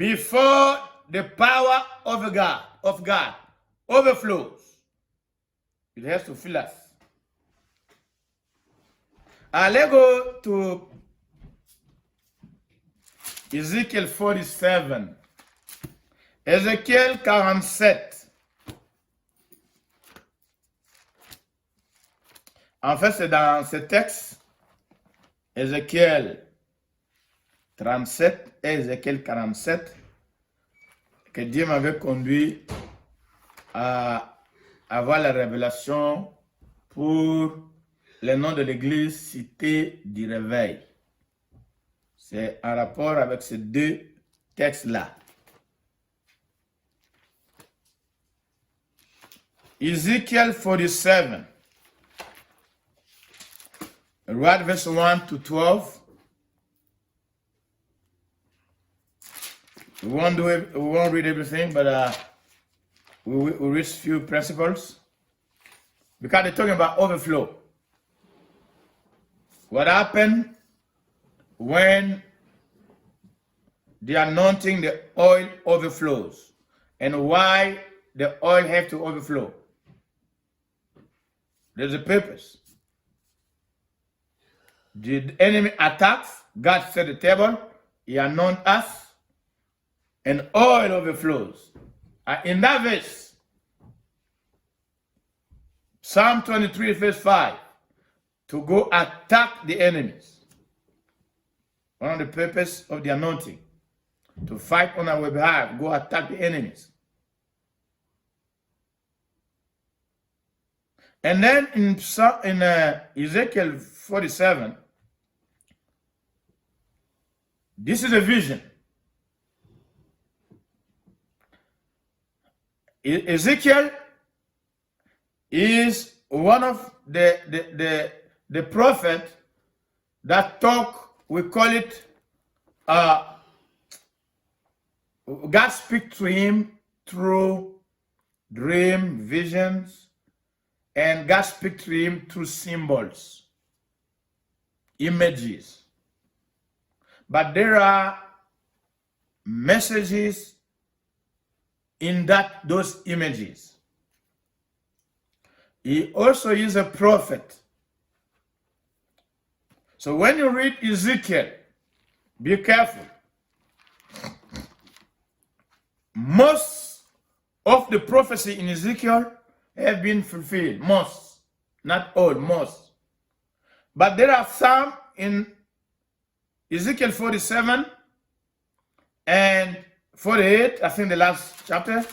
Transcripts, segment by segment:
before the power of God overflows, it has to fill us. Let's go to Ezekiel 47. Ézéchiel 47. En fait, c'est dans ce texte, Ézéchiel 37 et Ézéchiel 47, que Dieu m'avait conduit à avoir la révélation pour le nom de l'église Cité du Réveil. C'est en rapport avec ces deux textes-là. Ezekiel 47, read verse 1 to 12. We won't read everything, but we'll read a few principles. Because they're talking about overflow. What happened when the anointing, the oil overflows, and why the oil have to overflow. There's a purpose. The enemy attacks, God set the table, he anoints us, and oil overflows. In that verse, Psalm 23 verse 5, to go attack the enemies. One of the purpose of the anointing, to fight on our behalf, go attack the enemies. And then in Ezekiel 47, this is a vision. Ezekiel is one of the prophet that talk, we call it, God speaks to him through dream, visions, and God speaks to him through symbols, images. But there are messages in those images. He also is a prophet. So when you read Ezekiel, be careful. Most of the prophecy in Ezekiel have been fulfilled. Most, not all, most. But there are some in Ezekiel 47 and 48, I think the last chapter.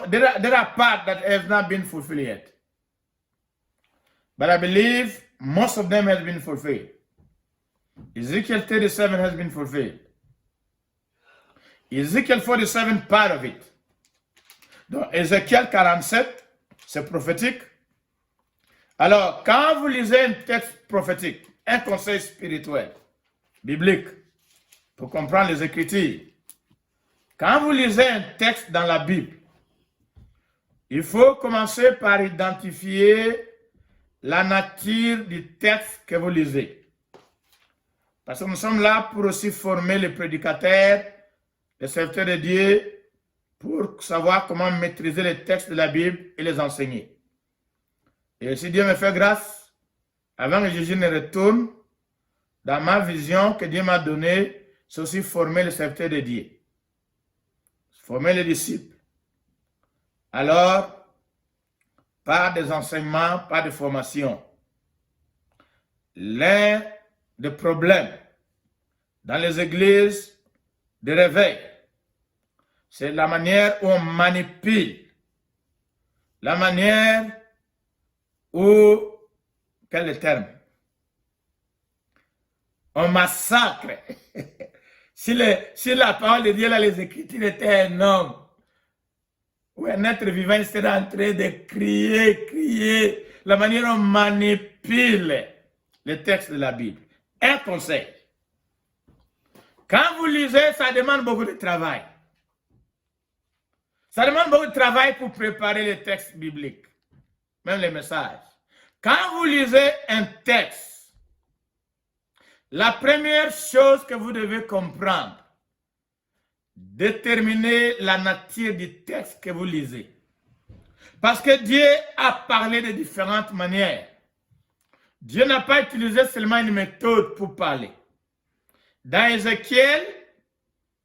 There are parts that have not been fulfilled yet. But I believe most of them have been fulfilled. Ezekiel 37 has been fulfilled. Ezekiel 47, part of it. Donc, Ézéchiel 47, c'est prophétique. Alors, quand vous lisez un texte prophétique, un conseil spirituel, biblique, pour comprendre les Écritures, quand vous lisez un texte dans la Bible, il faut commencer par identifier la nature du texte que vous lisez. Parce que nous sommes là pour aussi former les prédicateurs, les serviteurs de Dieu, pour savoir comment maîtriser les textes de la Bible et les enseigner. Et si Dieu me fait grâce, avant que Jésus ne retourne, dans ma vision que Dieu m'a donnée, c'est aussi former les serviteurs de Dieu. Former les disciples. Alors, pas des enseignements, pas de formation. L'un des problèmes dans les églises de réveil, c'est la manière où on manipule, la manière où, quel est le terme? On massacre. Si la parole de Dieu, là, les Écritures étaient un homme, ou un être vivant, il serait en train de crier, la manière dont on manipule les textes de la Bible. Un conseil. Quand vous lisez, ça demande beaucoup de travail. Ça demande beaucoup de travail pour préparer les textes bibliques, même les messages. Quand vous lisez un texte, la première chose que vous devez comprendre, déterminer la nature du texte que vous lisez. Parce que Dieu a parlé de différentes manières. Dieu n'a pas utilisé seulement une méthode pour parler. Dans Ézéchiel,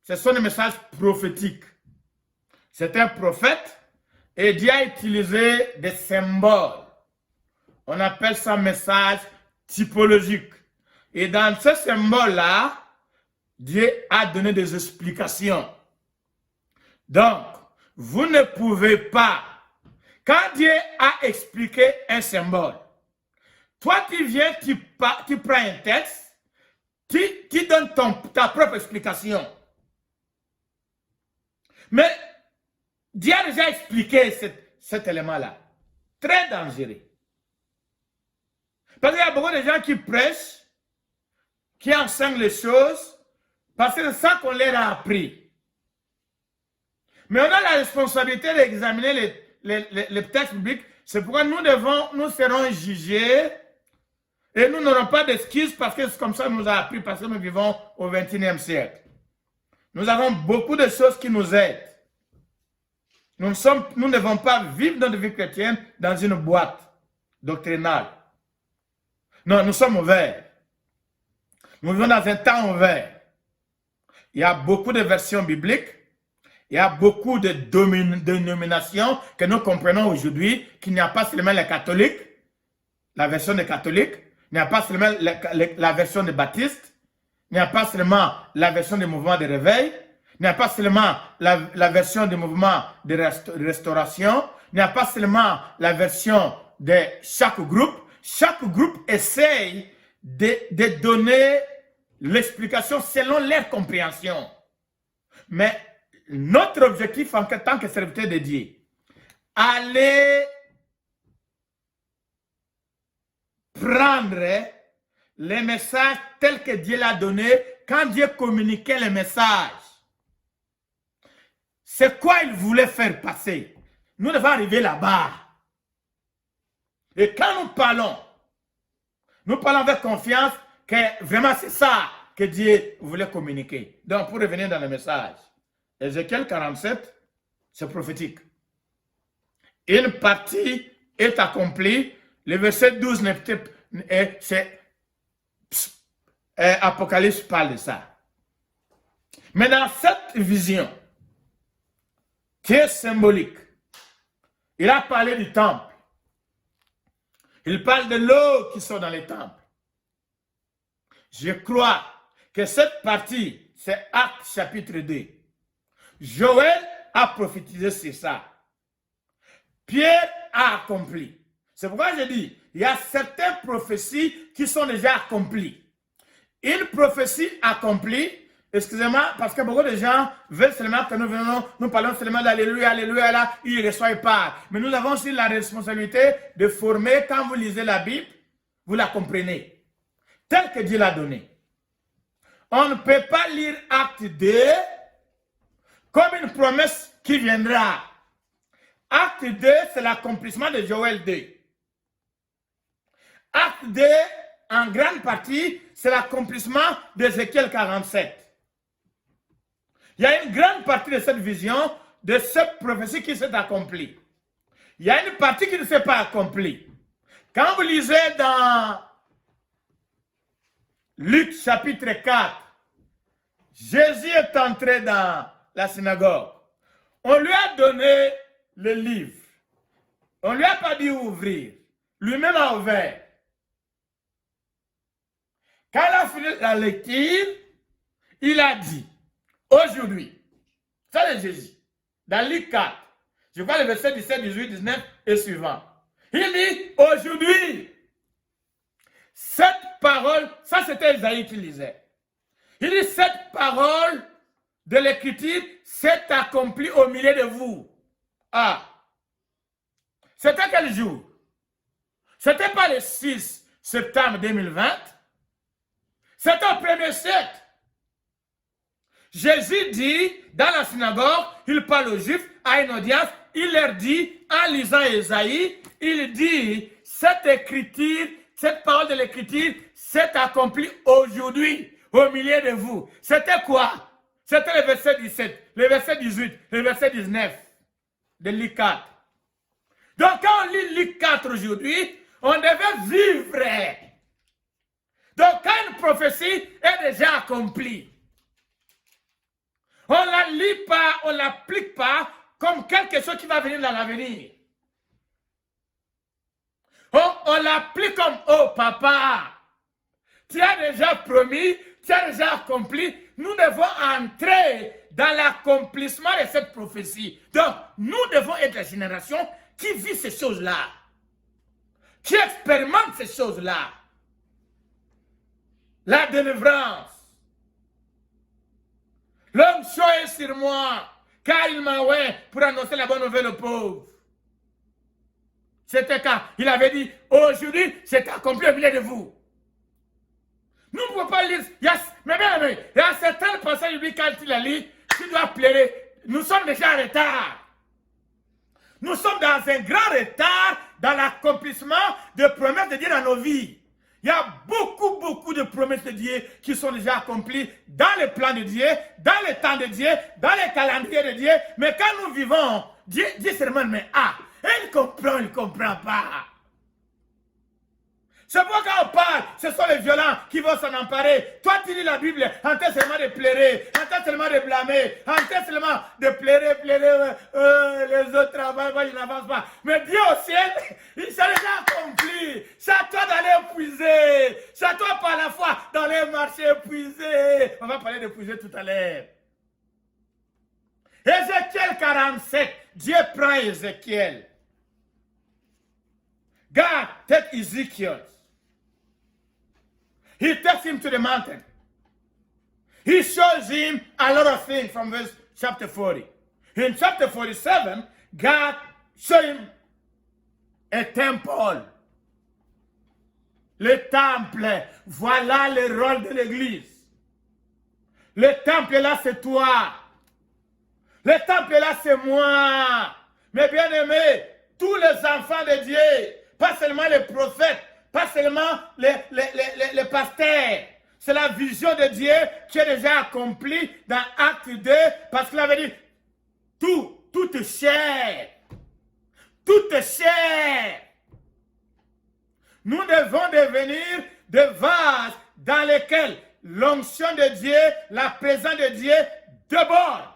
ce sont des messages prophétiques. C'est un prophète et Dieu a utilisé des symboles. On appelle ça message typologique. Et dans ce symbole-là, Dieu a donné des explications. Donc, vous ne pouvez pas, quand Dieu a expliqué un symbole, toi tu viens, tu prends un texte, tu donnes ta propre explication. Mais Dieu a déjà expliqué cet élément-là. Très dangereux. Parce qu'il y a beaucoup de gens qui prêchent, qui enseignent les choses, parce que c'est ça qu'on leur a appris. Mais on a la responsabilité d'examiner les textes bibliques. C'est pourquoi nous serons jugés et nous n'aurons pas d'excuses parce que c'est comme ça qu'on nous a appris, parce que nous vivons au XXIe siècle. Nous avons beaucoup de choses qui nous aident. Nous ne devons pas vivre notre vie chrétienne dans une boîte doctrinale. Non, nous sommes ouverts. Nous vivons dans un temps ouvert. Il y a beaucoup de versions bibliques. Il y a beaucoup de dénominations que nous comprenons aujourd'hui, qu'il n'y a pas seulement les catholiques, la version des catholiques, il n'y a pas seulement la version des baptistes, il n'y a pas seulement la version des mouvements de réveil, il n'y a pas seulement la version des mouvements de restauration, il n'y a pas seulement la version de chaque groupe. Chaque groupe essaye de donner l'explication selon leur compréhension. Mais notre objectif en tant que serviteur de Dieu, aller prendre les messages tels que Dieu l'a donné quand Dieu communiquait les messages. C'est quoi il voulait faire passer. Nous devons arriver là-bas. Et quand nous parlons avec confiance que vraiment c'est ça que Dieu voulait communiquer. Donc pour revenir dans le message, Ézéchiel 47, c'est prophétique. Une partie est accomplie. Le verset 12, Apocalypse parle de ça. Mais dans cette vision, qui est symbolique, il a parlé du temple. Il parle de l'eau qui sort dans les temples. Je crois que cette partie, c'est Actes chapitre 2. Joël a prophétisé sur ça. Pierre a accompli. C'est pourquoi je dis, il y a certaines prophéties qui sont déjà accomplies. Une prophétie accomplie, excusez-moi, parce que beaucoup de gens veulent seulement que nous parlons seulement d'Alléluia, Alléluia, là, ils reçoivent pas. Mais nous avons aussi la responsabilité de former, quand vous lisez la Bible, vous la comprenez, telle que Dieu l'a donnée. On ne peut pas lire Acte 2 comme une promesse qui viendra. Acte 2, c'est l'accomplissement de Joël 2. Acte 2, en grande partie, c'est l'accomplissement d'Ézéchiel 47. Il y a une grande partie de cette vision, de cette prophétie qui s'est accomplie. Il y a une partie qui ne s'est pas accomplie. Quand vous lisez dans Luc chapitre 4, Jésus est entré dans la synagogue. On lui a donné le livre. On ne lui a pas dit ouvrir. Lui-même a ouvert. Quand il a fini la lecture, il a dit, aujourd'hui, ça c'est Jésus, dans Luc 4, je vois le verset 17, 18, 19 et suivant. Il dit, aujourd'hui, cette parole, ça c'était Isaïe qui lisait. Il dit, cette parole de l'écriture s'est accomplie au milieu de vous. Ah, c'était quel jour? C'était pas le 6 septembre 2020. C'était au premier siècle. Jésus dit, dans la synagogue, il parle aux Juifs, à une audience, il leur dit, en lisant Ésaïe, il dit, cette écriture, cette parole de l'écriture s'est accomplie aujourd'hui, au milieu de vous. C'était quoi? C'était le verset 17, le verset 18, le verset 19 de Luc 4. Donc quand on lit Luc 4 aujourd'hui, on devait vivre. Donc quand une prophétie est déjà accomplie, on ne la lit pas, on ne l'applique pas comme quelque chose qui va venir dans l'avenir. On l'applique comme, oh papa, tu as déjà promis, tu as déjà accompli. Nous devons entrer dans l'accomplissement de cette prophétie. Donc, nous devons être la génération qui vit ces choses-là, qui expérimente ces choses-là. La délivrance. L'onction est sur moi, car il m'a envoyé pour annoncer la bonne nouvelle aux pauvres. C'était quand il avait dit, aujourd'hui, c'est accompli au milieu de vous. Nous ne pouvons pas lire. Mais bien, il y a certains passages bibliques, quand il a lu, tu dois pleurer. Nous sommes déjà en retard. Nous sommes dans un grand retard dans l'accomplissement des promesses de Dieu dans nos vies. Il y a beaucoup de promesses de Dieu qui sont déjà accomplies dans le plan de Dieu, dans le temps de Dieu, dans le calendrier de Dieu. Mais quand nous vivons, Dieu seulement, mais il comprend pas. C'est pourquoi quand on parle, ce sont les violents qui vont s'en emparer. Toi, tu lis la Bible en train seulement de pleurer, en train seulement de blâmer, en train seulement de pleurer, les autres travaillent, moi je n'avance pas. Mais Dieu au ciel, il s'est déjà accompli. C'est à toi d'aller épuiser. C'est à toi par la foi d'aller marcher épuisé. On va parler d'épuiser tout à l'heure. Ézéchiel 47, Dieu prend Ézéchiel. God take Ezekiel. He takes him to the mountain. He shows him a lot of things from verse chapter 40. In chapter 47, God showed him a temple. Le temple, voilà le rôle de l'église. Le temple là, c'est toi. Le temple là, c'est moi. Mes bien-aimés, tous les enfants de Dieu, pas seulement les prophètes, pas seulement les pasteurs. C'est la vision de Dieu qui est déjà accomplie dans Acte 2, parce qu'il avait dit, tout est cher. Tout est cher. Nous devons devenir des vases dans lesquels l'onction de Dieu, la présence de Dieu déborde.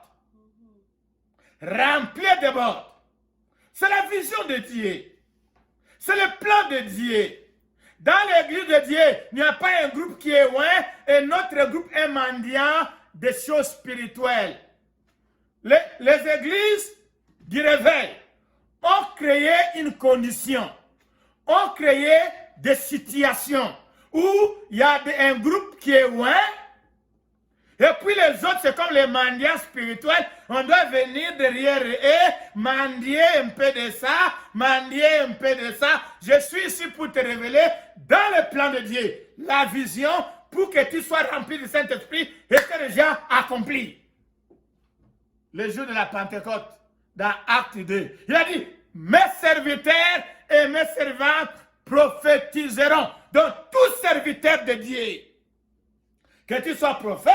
Rempli déborde. C'est la vision de Dieu. C'est le plan de Dieu. Dans l'église de Dieu, il n'y a pas un groupe qui est loin et notre groupe est mendiant des choses spirituelles. Les églises du réveil ont créé une condition, ont créé des situations où il y a un groupe qui est loin. Et puis les autres, c'est comme les mendiants spirituels. On doit venir derrière eux, mendier un peu de ça, mendier un peu de ça. Je suis ici pour te révéler dans le plan de Dieu la vision pour que tu sois rempli du Saint-Esprit et que déjà accompli. Le jour de la Pentecôte, dans Acte 2, il a dit, mes serviteurs et mes servantes prophétiseront. Donc, tous serviteurs de Dieu, que tu sois prophète,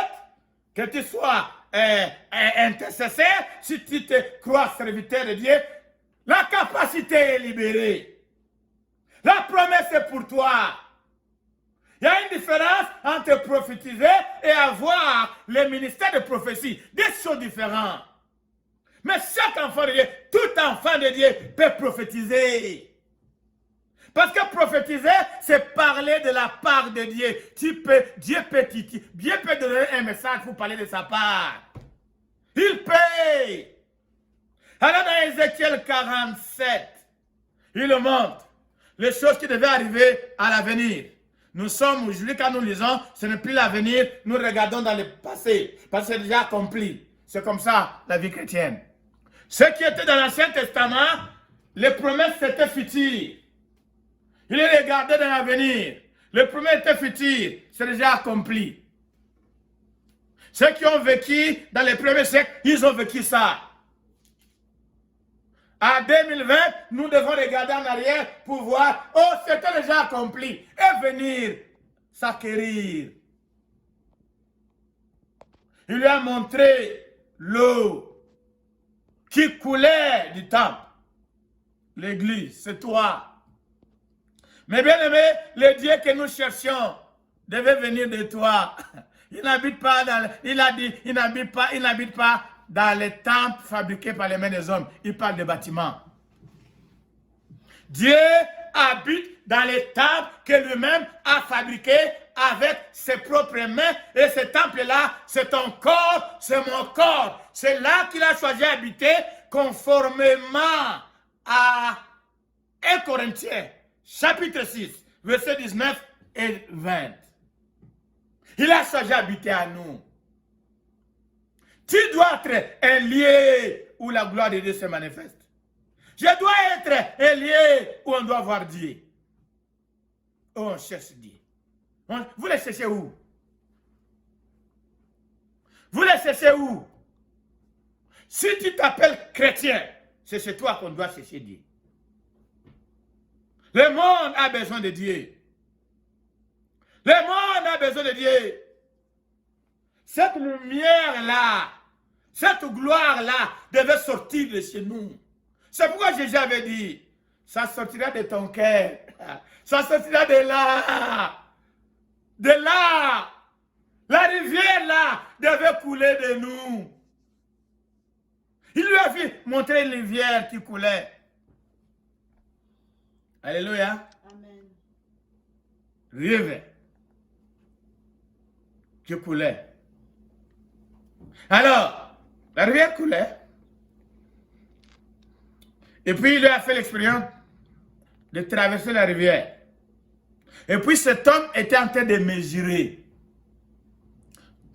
que tu sois intercesseur, si tu te crois serviteur de Dieu, la capacité est libérée. La promesse est pour toi. Il y a une différence entre prophétiser et avoir le ministère de prophétie. Des choses différentes. Mais chaque enfant de Dieu, tout enfant de Dieu peut prophétiser. Parce que prophétiser, c'est parler de la part de Dieu. Dieu peut donner un message pour parler de sa part. Il paye. Alors dans Ézéchiel 47, il montre les choses qui devaient arriver à l'avenir. Nous sommes aujourd'hui, quand nous lisons, ce n'est plus l'avenir, nous regardons dans le passé, parce que c'est déjà accompli. C'est comme ça la vie chrétienne. Ce qui était dans l'Ancien Testament, les promesses c'était futures. Il est regardé dans l'avenir. Le premier était futur, c'est déjà accompli. Ceux qui ont vécu dans les premiers siècles, ils ont vécu ça. En 2020, nous devons regarder en arrière pour voir, oh, c'était déjà accompli, et venir s'acquérir. Il lui a montré l'eau qui coulait du temple. L'église, c'est toi. Mais bien aimé, le Dieu que nous cherchions devait venir de toi. Il n'habite pas dans, il a dit, il n'habite pas dans les temples fabriqués par les mains des hommes. Il parle de bâtiments. Dieu habite dans les temples que lui-même a fabriqués avec ses propres mains. Et ce temple-là, c'est ton corps, c'est mon corps. C'est là qu'il a choisi d'habiter conformément à 1 Corinthiens, chapitre 6, versets 19 et 20. Il a choisi d'habiter à nous. Tu dois être un lieu où la gloire de Dieu se manifeste. Je dois être un lieu où on doit voir Dieu. Où on cherche Dieu. Vous les cherchez où? Vous les cherchez où? Si tu t'appelles chrétien, c'est chez toi qu'on doit chercher Dieu. Le monde a besoin de Dieu. Le monde a besoin de Dieu. Cette lumière-là, cette gloire-là devait sortir de chez nous. C'est pourquoi Jésus avait dit, ça sortira de ton cœur. Ça sortira de là. De là. La rivière là devait couler de nous. Il lui a fait montrer une rivière qui coulait. Alléluia. Amen. Rivière qui coulait. Alors, la rivière coulait. Et puis il a fait l'expérience de traverser la rivière. Et puis cet homme était en train de mesurer.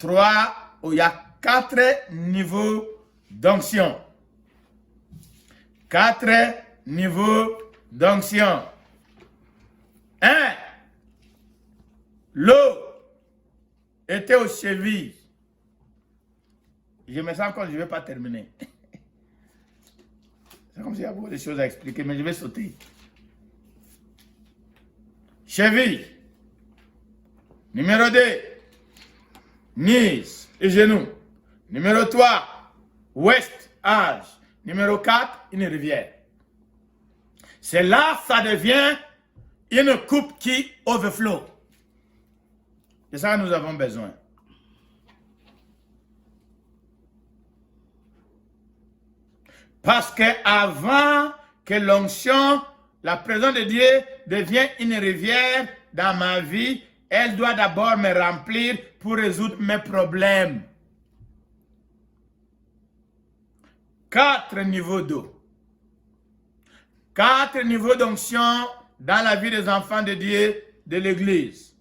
Il y a 4 niveaux d'onction. 4 niveaux d'onction. 1. L'eau était aux chevilles. Je me sens comme je ne vais pas terminer. C'est comme s'il y a beaucoup de choses à expliquer, mais je vais sauter. Cheville. Numéro 2. Knees et genoux. Numéro 3. Ouest, âge. Numéro 4. Une rivière. C'est là ça devient une coupe qui overflow. C'est ça que nous avons besoin. Parce que avant que l'onction, la présence de Dieu devienne une rivière dans ma vie, elle doit d'abord me remplir pour résoudre mes problèmes. 4 niveaux d'eau. 4 niveaux d'onction dans la vie des enfants de Dieu de l'Église.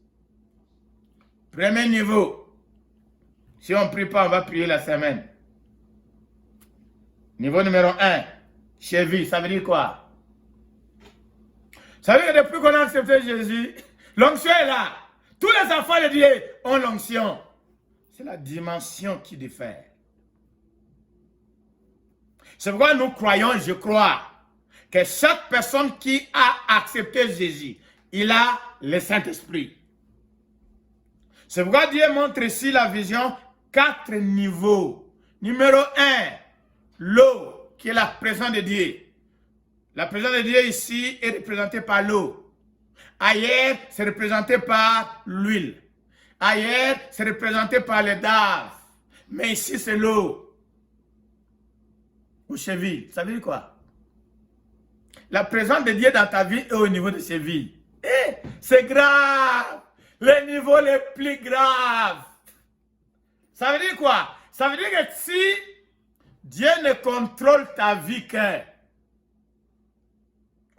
Premier niveau. Si on ne prie pas, on va prier la semaine. Niveau numéro 1, cheville, ça veut dire quoi? Ça veut dire que depuis qu'on a accepté Jésus, l'onction est là. Tous les enfants de Dieu ont l'onction. C'est la dimension qui diffère. C'est pourquoi nous croyons, je crois, que chaque personne qui a accepté Jésus, il a le Saint-Esprit. C'est pourquoi Dieu montre ici la vision 4 niveaux. Numéro 1. L'eau, qui est la présence de Dieu. La présence de Dieu ici est représentée par l'eau. Ailleurs, c'est représenté par l'huile. Ailleurs, c'est représenté par les daves. Mais ici, c'est l'eau. Aux chevilles. Ça veut dire quoi? La présence de Dieu dans ta vie est au niveau des chevilles. C'est grave. Le niveau le plus grave. Ça veut dire quoi? Ça veut dire que si Dieu ne contrôle ta vie qu'au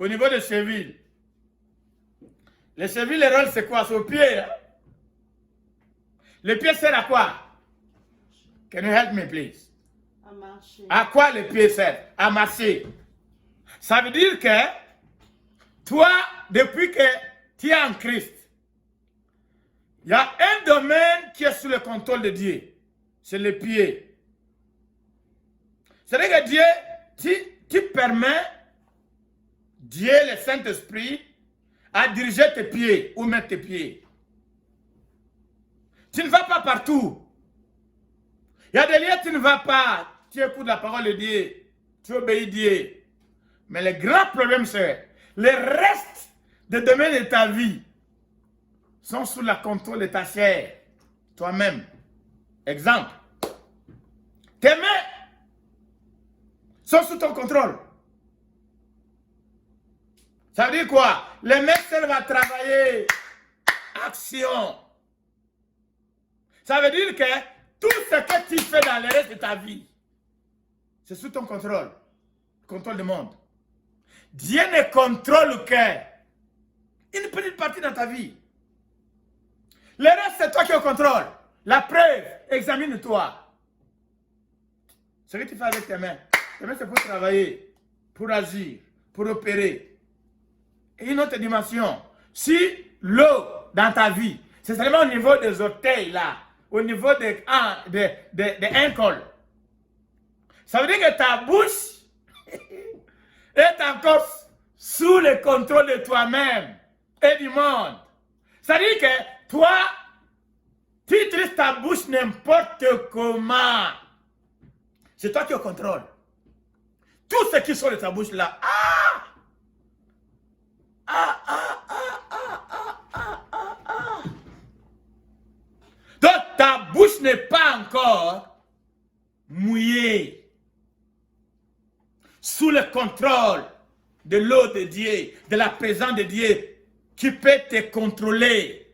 niveau des chevilles. Les chevilles, le rôle, c'est quoi? C'est au pied. Hein? Le pied sert à quoi? Can you help me, please? À marcher. À quoi le pied sert? À marcher. Ça veut dire que toi, depuis que tu es en Christ, il y a un domaine qui est sous le contrôle de Dieu. C'est le pied. C'est-à-dire que Dieu, tu permets Dieu, le Saint-Esprit, à diriger tes pieds, où mettre tes pieds. Tu ne vas pas partout. Il y a des lieux où tu ne vas pas. Tu écoutes la parole de Dieu. Tu obéis Dieu. Mais le grand problème, c'est les restes des domaines de ta vie sont sous le contrôle de ta chair. Toi-même. Exemple. Tes mains sont sous ton contrôle. Ça veut dire quoi? Les mains servent à travailler. Action. Ça veut dire que tout ce que tu fais dans le reste de ta vie, c'est sous ton contrôle. Contrôle du monde. Dieu ne contrôle qu'une petite partie dans ta vie. Le reste, c'est toi qui es au contrôle. La preuve, examine-toi. Ce que tu fais avec tes mains, c'est pour travailler, pour agir, pour opérer. Et une autre dimension, si l'eau dans ta vie, c'est seulement au niveau des orteils là, au niveau des ankles, ça veut dire que ta bouche est encore sous le contrôle de toi-même et du monde. Ça veut dire que toi, tu utilises ta bouche n'importe comment. C'est toi qui es au contrôle. Tout ce qui sort de ta bouche là, donc ta bouche n'est pas encore mouillée sous le contrôle de l'eau de Dieu, de la présence de Dieu qui peut te contrôler,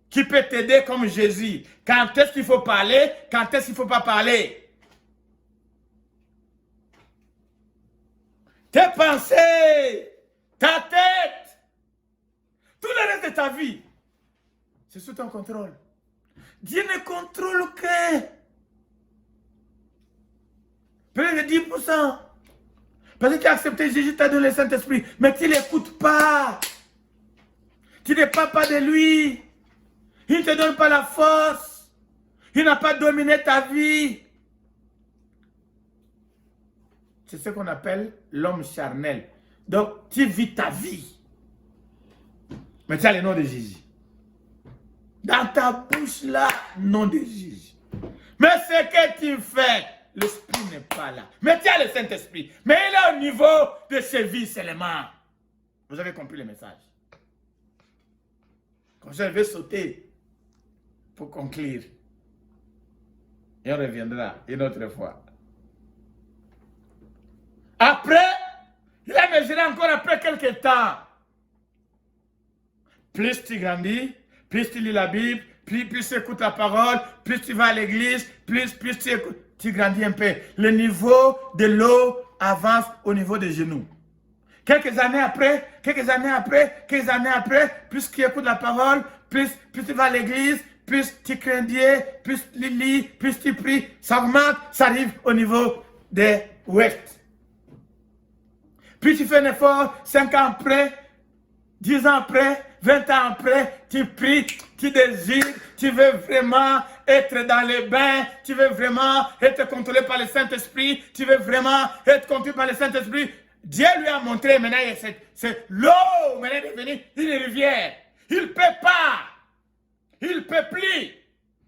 qui peut t'aider comme Jésus. Quand est-ce qu'il faut parler, quand est-ce qu'il ne faut pas parler. Tes pensées, ta tête, tout le reste de ta vie, c'est sous ton contrôle. Dieu ne contrôle que près de 10%. Parce que tu as accepté Jésus, tu as donné le Saint-Esprit, mais tu ne l'écoutes pas. Tu n'es pas de lui. Il ne te donne pas la force. Il n'a pas dominé ta vie. C'est ce qu'on appelle l'homme charnel. Donc, tu vis ta vie. Mais tu as le nom de Jésus. Dans ta bouche là, nom de Jésus. Mais ce que tu fais, l'esprit n'est pas là. Mais tu as le Saint-Esprit. Mais il est au niveau de ses vies seulement. Vous avez compris le message. Comme je vais sauter pour conclure. Et on reviendra une autre fois. Après, il a mesuré encore après quelques temps. Plus tu grandis, plus tu lis la Bible, plus tu écoutes la parole, plus tu vas à l'église, plus tu écoutes, tu grandis un peu. Le niveau de l'eau avance au niveau des genoux. Quelques années après, plus tu écoutes la parole, plus tu vas à l'église, plus tu crains Dieu, plus tu lis, plus tu pries, ça augmente, ça arrive au niveau des ouest. Puis tu fais un effort, 5 ans après, 10 ans après, 20 ans après, tu pries, tu désires, tu veux vraiment être dans les bains, tu veux vraiment être contrôlé par le Saint-Esprit, tu veux vraiment être contrôlé par le Saint-Esprit. Dieu lui a montré maintenant, c'est l'eau maintenant est devenue une rivière. Il ne peut pas, il ne peut plus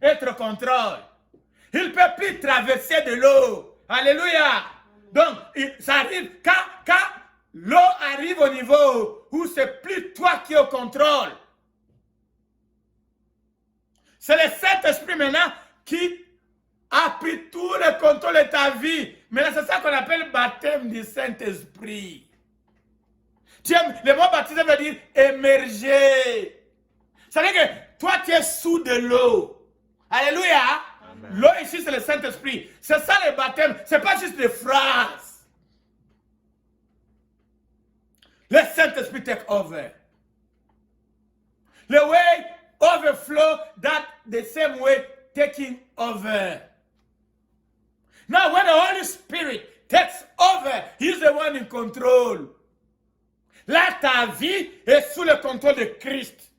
être au contrôle. Il ne peut plus traverser de l'eau. Alléluia. Donc, ça arrive quand l'eau arrive au niveau où c'est plus toi qui es au contrôle. C'est le Saint-Esprit maintenant qui a pris tout le contrôle de ta vie. Maintenant, c'est ça qu'on appelle baptême du Saint-Esprit. Le mot baptisé veut dire émerger. Ça veut dire que toi, tu es sous de l'eau. Alléluia. L'eau ici, c'est le Saint-Esprit. C'est ça le baptême. Ce n'est pas juste des phrases. Le Saint-Esprit take over. The way overflow, that the same way taking over. Now, when the Holy Spirit takes over, He's the one in control. Là, ta vie est sous le contrôle de Christ.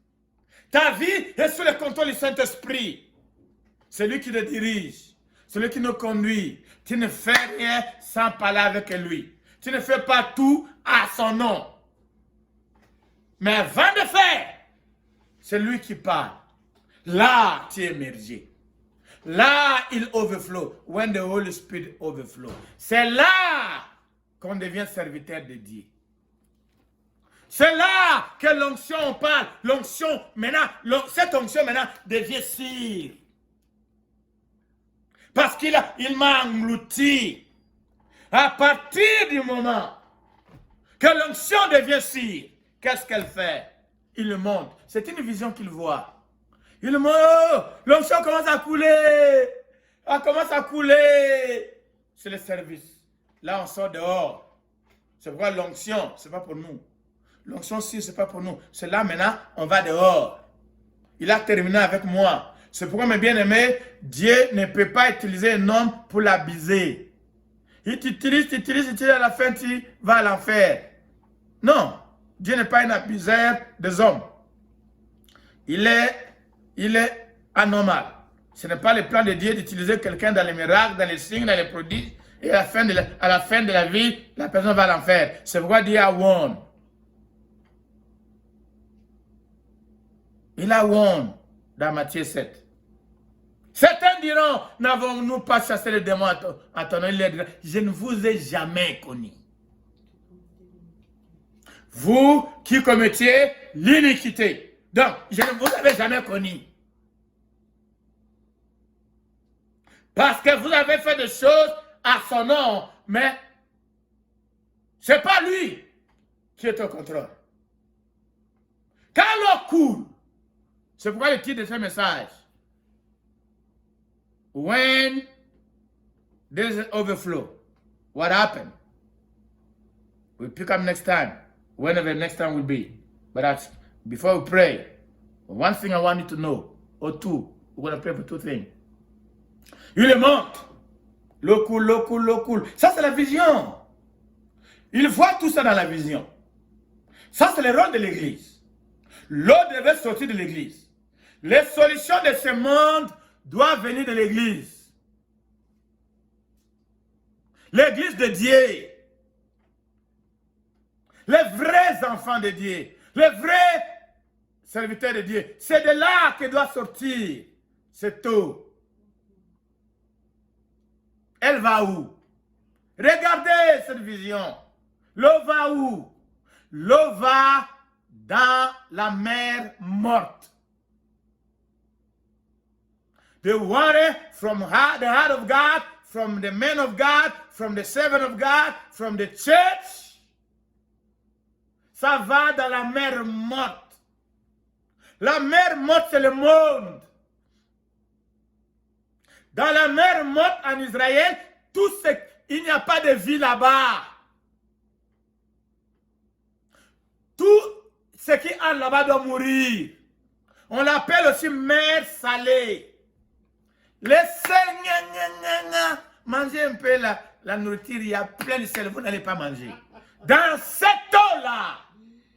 Ta vie est sous le contrôle du Saint-Esprit. C'est lui qui te dirige. C'est lui qui nous conduit. Tu ne fais rien sans parler avec lui. Tu ne fais pas tout à son nom. Mais avant de faire, c'est lui qui parle. Là, tu es émergé. Là, il overflow. When the Holy Spirit overflow. C'est là qu'on devient serviteur de Dieu. C'est là que l'onction, on parle. L'onction, maintenant, cette onction maintenant devient cire. Parce qu'il m'a englouti. À partir du moment que l'onction devient cire, qu'est-ce qu'elle fait? Il le montre. C'est une vision qu'il voit. Il le montre. Oh, l'onction commence à couler. Elle commence à couler. C'est le service. Là, on sort dehors. C'est pourquoi l'onction, ce n'est pas pour nous. L'onction, si, ce n'est pas pour nous. C'est là, maintenant, on va dehors. Il a terminé avec moi. C'est pourquoi, mes bien-aimés, Dieu ne peut pas utiliser un homme pour l'abuser. Il t'utilise, à la fin, tu vas à l'enfer. Non, Dieu n'est pas un abuseur des hommes. Il est anormal. Ce n'est pas le plan de Dieu d'utiliser quelqu'un dans les miracles, dans les signes, dans les prodiges, et à la fin de la vie, la personne va à l'enfer. C'est pourquoi Dieu a warned. Il a warned dans Matthieu 7. Certains diront, n'avons-nous pas chassé les démons à ton nom? Il dira, je ne vous ai jamais connu. Vous qui commettiez l'iniquité. Donc, je ne vous avais jamais connu. Parce que vous avez fait des choses à son nom, mais ce n'est pas lui qui est au contrôle. Quand l'eau coule, c'est pourquoi le titre de ce message, when there is an overflow, what happened? We'll pick up next time, whenever next time will be. But before we pray, one thing I want you to know, or two, we're going to pray for two things. Il le montre. L'eau coule, l'eau coule, l'eau coule. Ça, c'est la vision. Il voit tout ça dans la vision. Ça, c'est le rôle de l'Église. L'eau devait sortir de l'Église. Les solutions de ce monde doivent venir de l'Église. L'Église de Dieu. Les vrais enfants de Dieu. Les vrais serviteurs de Dieu. C'est de là que doit sortir cette eau. Elle va où? Regardez cette vision. L'eau va où? L'eau va dans la mer morte. The water from the heart of God, from the men of God, from the servant of God, from the church, ça va dans la mer morte. La mer morte, c'est le monde. Dans la mer morte en Israël, il n'y a pas de vie là-bas. Tout ce qui est là-bas doit mourir. On l'appelle aussi mer salée. Laissez manger un peu la nourriture, il y a plein de sel, vous n'allez pas manger. Dans cette eau-là,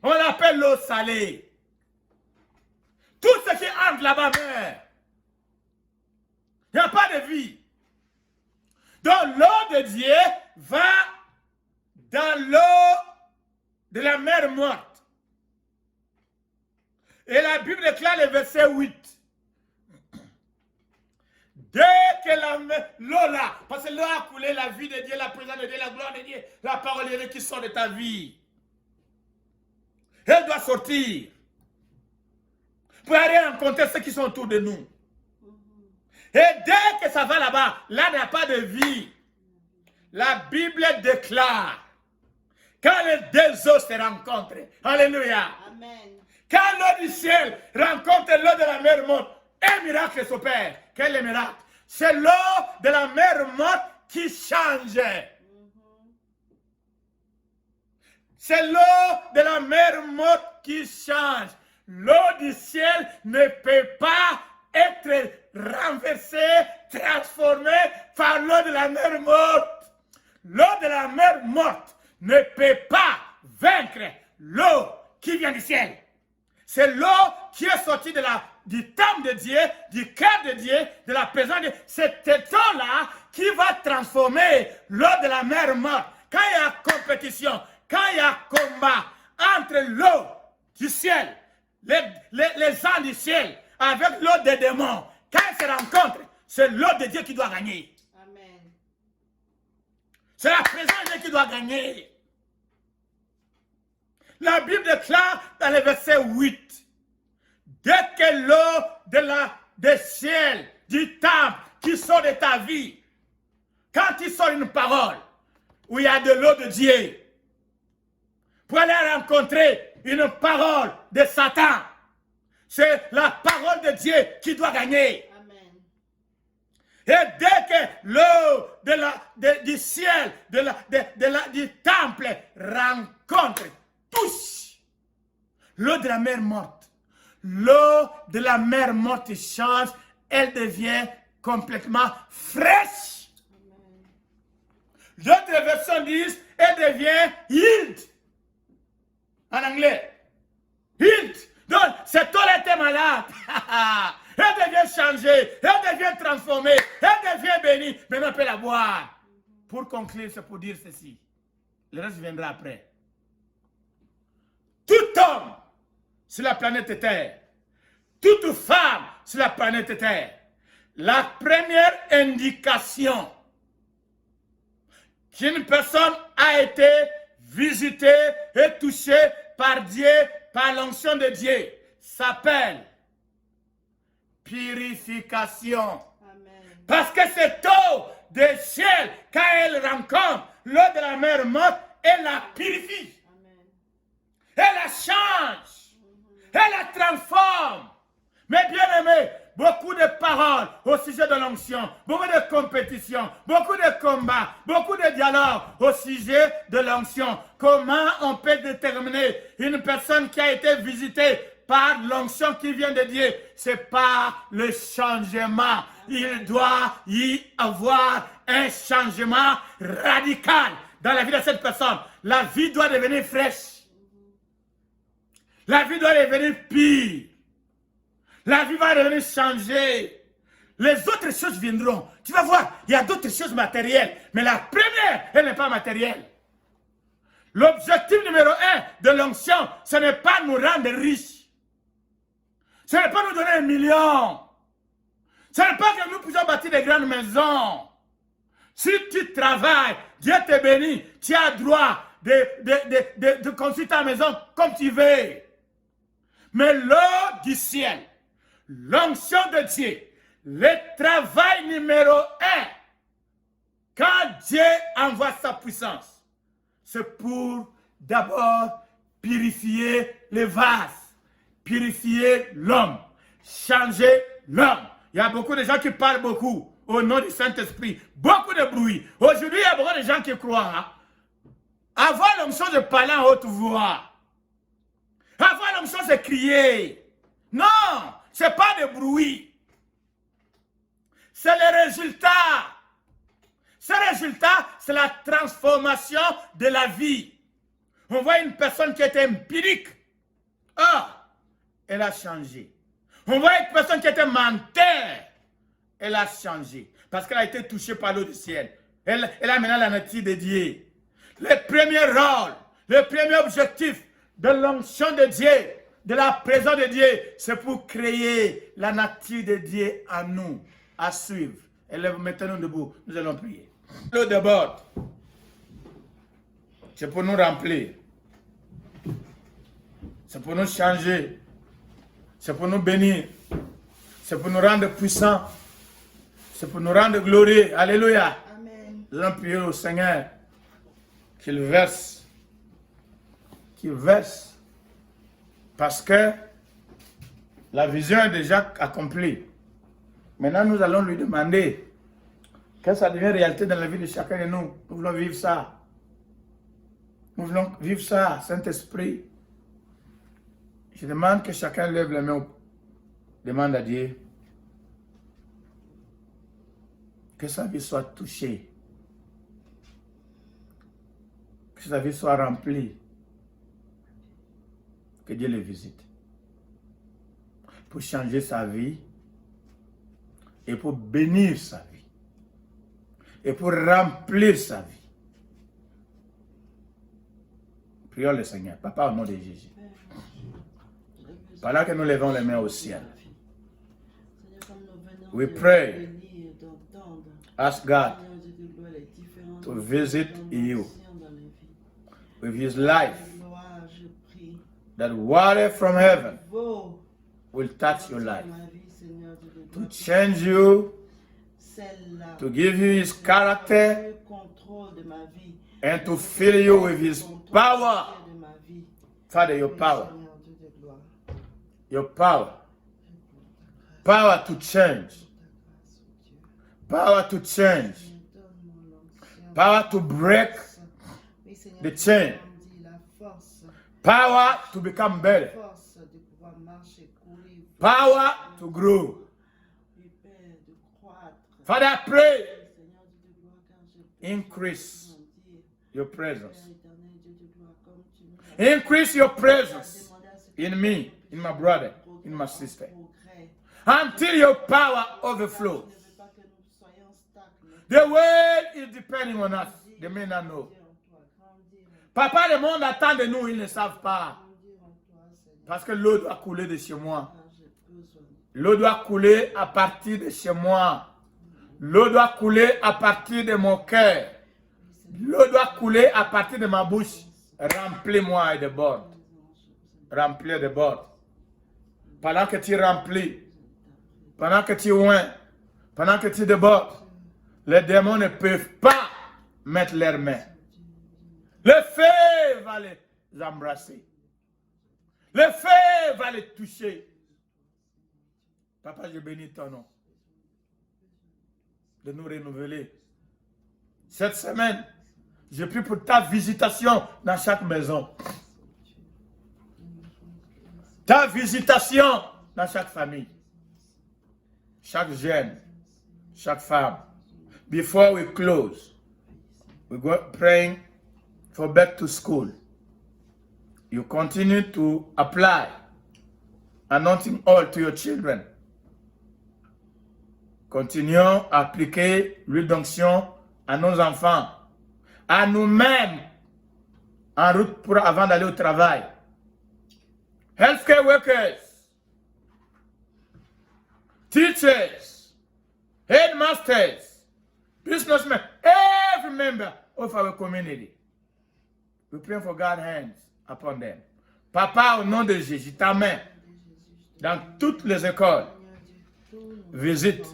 on l'appelle l'eau salée. Tout ce qui entre là-bas meurt. Il n'y a pas de vie. Donc l'eau de Dieu va dans l'eau de la mer morte. Et la Bible déclare le verset 8. Dès que l'eau là, parce que l'eau a coulé, la vie de Dieu, la présence de Dieu, la gloire de Dieu, la parole de Dieu qui sort de ta vie. Elle doit sortir. Pour aller rencontrer ceux qui sont autour de nous. Et dès que ça va là-bas, là, il n'y a pas de vie. La Bible déclare, quand les deux eaux se rencontrent, alléluia. Amen. Quand l'eau du ciel rencontre l'eau de la mer morte, un miracle s'opère. Quel est le miracle? C'est l'eau de la mer morte qui change. C'est l'eau de la mer morte qui change. L'eau du ciel ne peut pas être renversée, transformée par l'eau de la mer morte. L'eau de la mer morte ne peut pas vaincre l'eau qui vient du ciel. C'est l'eau qui est sortie du temple de Dieu, du cœur de Dieu, de la présence de Dieu. C'est cette eau-là qui va transformer l'eau de la mer morte. Quand il y a compétition, quand il y a combat entre l'eau du ciel, les anges du ciel, avec l'eau des démons, quand ils se rencontrent, c'est l'eau de Dieu qui doit gagner. Amen. C'est la présence de Dieu qui doit gagner. La Bible déclare dans le verset 8, dès que l'eau des ciels, du temple, qui sort de ta vie, quand il sort une parole, où il y a de l'eau de Dieu, pour aller rencontrer une parole de Satan, c'est la parole de Dieu qui doit gagner. Amen. Et dès que l'eau du ciel, du temple rencontre, touche l'eau de la mer morte, l'eau de la mer morte change, elle devient complètement fraîche. D'autres versions disent, elle devient healed. En anglais. Healed. Donc, cette eau était malade. Elle devient changée, elle devient transformée, elle devient bénie. Maintenant, on peut la boire. Pour conclure, c'est pour dire ceci. Le reste viendra après. Tout homme sur la planète Terre, toute femme sur la planète Terre, la première indication qu'une personne a été visitée et touchée par Dieu, par l'onction de Dieu, s'appelle purification. Amen. Parce que cette eau du ciel, quand elle rencontre l'eau de la mer morte, elle la purifie. Amen. Elle la change. Elle la transforme. Mais bien aimé, beaucoup de paroles au sujet de l'onction, beaucoup de compétitions, beaucoup de combats, beaucoup de dialogues au sujet de l'onction. Comment on peut déterminer une personne qui a été visitée par l'onction qui vient de Dieu? C'est par le changement. Il doit y avoir un changement radical dans la vie de cette personne. La vie doit devenir fraîche. La vie doit devenir pure. La vie va devenir changée. Les autres choses viendront. Tu vas voir, il y a d'autres choses matérielles. Mais la première, elle n'est pas matérielle. L'objectif numéro 1 de l'onction, ce n'est pas nous rendre riches. Ce n'est pas nous donner 1 million. Ce n'est pas que nous puissions bâtir des grandes maisons. Si tu travailles, Dieu te bénit, tu as droit de construire ta maison comme tu veux. Mais l'eau du ciel, l'onction de Dieu, le travail numéro 1, quand Dieu envoie sa puissance, c'est pour d'abord purifier les vases, purifier l'homme, changer l'homme. Il y a beaucoup de gens qui parlent beaucoup au nom du Saint-Esprit, beaucoup de bruit. Aujourd'hui, il y a beaucoup de gens qui croient. Hein? Avoir l'onction de parler en haute voix, avoir l'onction de crier. Non, ce n'est pas de bruit. C'est le résultat. Ce résultat, c'est la transformation de la vie. On voit une personne qui était empirique. Ah, elle a changé. On voit une personne qui était menteur. Elle a changé. Parce qu'elle a été touchée par l'eau du ciel. Elle a maintenant la nature de Dieu. Le premier rôle, le premier objectif de l'onction de Dieu, de la présence de Dieu, c'est pour créer la nature de Dieu en nous, à suivre. Mettons-nous debout, nous allons prier. L'eau déborde. C'est pour nous remplir. C'est pour nous changer. C'est pour nous bénir. C'est pour nous rendre puissants. C'est pour nous rendre glorieux. Alléluia. Amen. Nous allons prier au Seigneur qu'il verse. Qu'il verse. Parce que la vision est déjà accomplie. Maintenant, nous allons lui demander que ça devienne réalité dans la vie de chacun de nous. Nous voulons vivre ça. Nous voulons vivre ça, Saint-Esprit. Je demande que chacun lève les mains. Demande à Dieu que sa vie soit touchée. Que sa vie soit remplie. Que Dieu le visite. Pour changer sa vie. Et pour bénir sa vie. Et pour remplir sa vie. Prions le Seigneur. Papa, au nom de Jésus. Pendant que nous levons les mains au ciel. We pray Ask God Seigneur Dieu de gloire, les différentes to visit you onction dans la vie. with His life, Gloire, je prie. that water from heaven Vos will touch your life, ma vie, Seigneur Dieu de to gloire, change you, celle-là, to give you His character, le contrôle de ma vie, and to fill you with His power. de ma vie. Father, your power, Seigneur Dieu de gloire, your power, power to change, power to change, donne-moi l'onction. power to break, Oui, Seigneur, the chain. grandis la force, power to become better, force de pouvoir marcher, courir, power to grow. oui, Père, de croître. Father, I pray, Seigneur Dieu de gloire, car je peux increase grandir. your Père presence. éternel, Dieu de gloire, comme tu nous as Increase your presence demandé à ce que in me, in my brother, in my sister, progrès. until your power overflows. Je ne veux pas que nous soyons stagnes. The world is depending on us. They may not know. Grandir en toi, grandir en Papa, le monde attend de nous, ils ne savent pas. grandir en toi, Seigneur, Parce que l'eau doit couler de chez moi. car j'ai besoin. L'eau doit couler à partir de chez moi. L'eau doit couler à partir de mon cœur. L'eau doit couler à partir de ma bouche. Remplis-moi et de bord. Remplis de bord. Pendant que tu remplis, pendant que tu oins, pendant que tu débordes, les démons ne peuvent pas mettre leurs mains. Le feu va les embrasser. Le feu va les toucher. Papa, je bénis ton nom de nous renouveler. Cette semaine, je prie pour ta visitation dans chaque maison. Ta visitation dans chaque famille. Chaque jeune, chaque femme. Before we close, we go praying for back to school. You continue to apply anointing oil to your children. Continuons à appliquer l'huile d'onction à nos enfants, à nous-mêmes, en route avant d'aller au travail. Healthcare workers, teachers, headmasters, businessmen, every member of our community. We pray for God's hands upon them. Papa, au nom de Jésus, ta main dans toutes les écoles. Visite,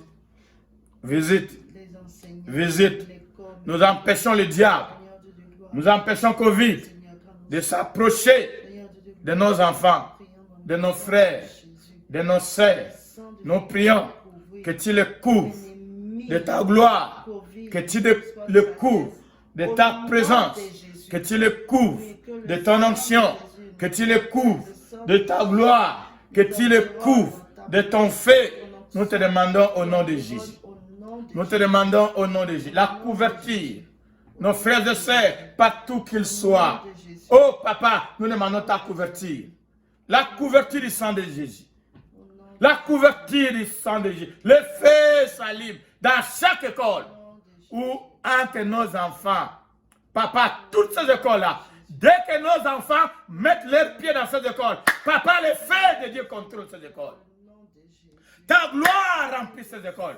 visite, Les enseignants, visite. l'école, Nous empêchons le diable, Seigneur Dieu de gloire, nous empêchons Covid Seigneur, quand nous de s'approcher Seigneur Dieu de de gloire, nos enfants, prions dans de le nos nom frères, Jésus. de nos sœurs. Sang de Nous Jésus, prions couvrir que tu les couvres l'ennemi, de ta gloire, couvrir que tu soit le sa couvres tête. de Au ta nom présence, de Jésus. que tu les couvres de ton onction, que tu les couvres de ta gloire, que tu les couvres de ton feu. Nous te demandons au nom de Jésus. Au nom de Nous te demandons au nom de Jésus la couverture. Nos frères et sœurs, partout qu'ils soient. Oh papa, nous demandons ta couverture. La couverture du sang de Jésus. La couverture du sang de Jésus. Le feu s'allume dans chaque école où entre nos enfants. Papa, toutes ces écoles-là, dès que nos enfants mettent leurs pieds dans ces écoles, papa, le feu de Dieu contrôle ces écoles. Ta gloire remplit ces écoles.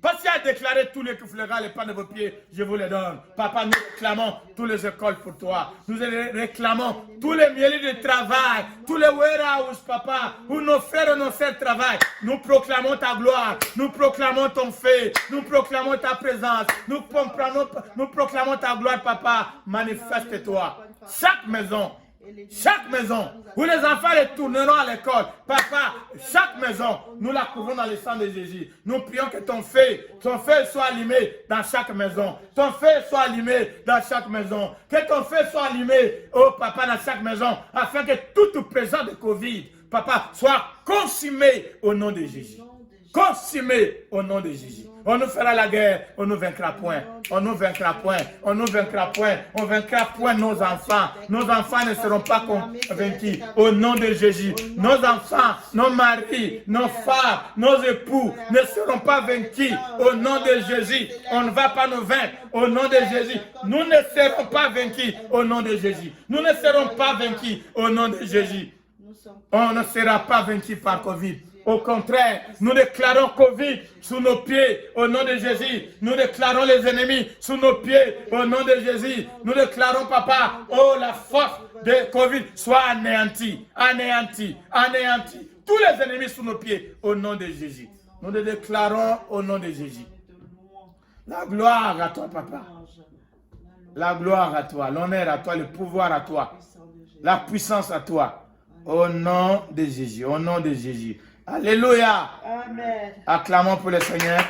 Parce qu'il a déclaré tous les coufflerats, les pas de vos pieds, je vous les donne. Papa, nous réclamons toutes les écoles pour toi. Nous réclamons tous les milieux de travail, tous les warehouses, papa, où nos frères et nos sœurs travaillent. Nous proclamons ta gloire, nous proclamons ton feu, nous proclamons ta présence, nous proclamons ta gloire, papa. Manifeste-toi. Chaque maison où les enfants retourneront à l'école, papa, chaque maison, nous la couvrons dans le sang de Jésus. Nous prions que ton feu soit allumé dans chaque maison. Ton feu soit allumé dans chaque maison. Que ton feu soit allumé, oh papa, dans chaque maison, afin que toute présence de Covid, papa, soit consumé au nom de Jésus. Consumé au nom de Jésus. On nous fera la guerre, on ne vaincra point. On ne vaincra point. On ne vaincra point. On vaincra point nos enfants. Nos enfants ne seront pas vaincus. Au nom de Jésus. Nos enfants, nos maris, nos femmes, nos époux ne seront pas vaincus. Au nom de Jésus. On ne va pas nous vaincre. Au nom de Jésus. Nous ne serons pas vaincus. Au nom de Jésus. Nous ne serons pas vaincus. Au nom de Jésus. On ne sera pas vaincu par Covid. Au contraire, nous déclarons Covid sous nos pieds au nom de Jésus. Nous déclarons les ennemis sous nos pieds au nom de Jésus. Nous déclarons, papa, oh, la force de Covid soit anéantie, anéantie, anéantie. Tous les ennemis sous nos pieds au nom de Jésus. Nous le déclarons au nom de Jésus. La gloire à toi, papa. La gloire à toi, l'honneur à toi, le pouvoir à toi, la puissance à toi. Au nom de Jésus, au nom de Jésus. Alléluia. Amen. Acclamons pour le Seigneur.